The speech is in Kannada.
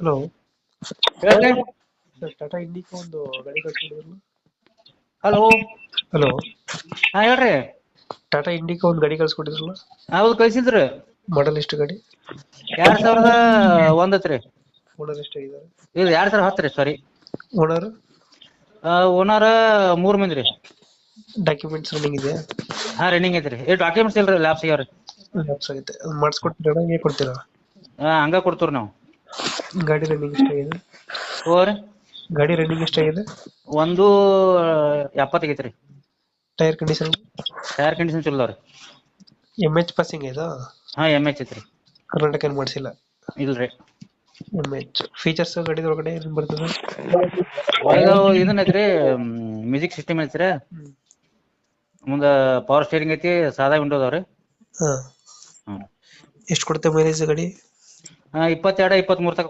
ಹಲೋ ಹೇಳ್ರಿ. ಸರ್, ಟಾಟಾ ಇಂಡಿಕಾ ಒಂದು ಗಾಡಿ ಕಳ್ಸ್ಕೊಂಡಿದ್ರಲ್ಲ. ಹಲೋ, ಹಲೋ, ಹಾ ಹೇಳ್ರಿ. ಟಾಟಾ ಇಂಡಿಕಾ ಒಂದು ಗಾಡಿ ಕಳ್ಸ್ಕೊಂಡಿದ್ರಲ್ಲ. ಹೌದು ಕಳ್ಸಿದ್ರಿ. ಮಾಡಲ್ ಎಷ್ಟು ಗಾಡಿ? 2001 ಐತ್ರಿ. ಓನರ್ ಎಷ್ಟಾಗಿದ್ದಾರೆ? ಇದು 2010 ರೀ, ಸಾರಿ. ಓನರ್? ಓನರ್ 3 ಮಂದಿ ರೀ. ಡಾಕ್ಯುಮೆಂಟ್ಸ್ ರನ್ನಿಂಗ್ ಇದೆಯಾ? ಹಾ ರನ್ನಿಂಗ್ ಐತ್ರಿ. ಈ ಡಾಕ್ಯುಮೆಂಟ್ಸ್ ಇಲ್ರಿ, ಲ್ಯಾಪ್ಸ್ ಆಗ್ಯಾವ್ರಿ. ಲ್ಯಾಪ್ಸ್ ಆಗುತ್ತೆ, ಅದು ಮಾಡಿಸ್ಕೊಡ್ತೀರಾ? ಹೇಗೆ ಕೊಡ್ತೀರಾ? ಹಂಗ ಕೊಡ್ತೀವ್ರಿ ನಾವು. ಗಾಡಿ ರನ್ನಿಂಗ್ ಎಷ್ಟಾಗಿದೆ? ಓರಿ ಗಾಡಿ ರನ್ನಿಂಗ್ ಎಷ್ಟಾಗಿದೆ? 170 ಆಗೈತ್ರಿ. Tyre condition? ಟೈರ್ ಕಂಡೀಷನ್ ಚಲೋ ಅದಾವ್ರಿ. MH ಪಾಸಿಂಗ್ ಇದು? ಹಾ MH ಐತ್ರಿ. ಕರ್ನಾಟಕ ಏನು ಮಾಡಿಸಿಲ್ಲ? ಇಲ್ರಿ. MH ಫೀಚರ್ಸ್ ಗಾಡಿ ಒಳಗಡೆ ಏನು ಬರ್ತದೆ? ಒಳಗ ಇದನ್ನ ಐತ್ರಿ, ಮ್ಯೂಸಿಕ್ ಸಿಸ್ಟಮ್ ಐತ್ರಿ. ಮುಂದ ಪವರ್ ಸ್ಟೇರಿಂಗ್ ಐತಿ, ಸಾದಾ ವಿಂಡೋ ಅದಾವ್ರಿ. ಹಾಂ, ಎಷ್ಟು ಕೊಡುತ್ತೆ ಮೈಲೇಜ್ ಗಾಡಿ? 22-23 ತನಕ ಕೊಡುತ್ತೆ.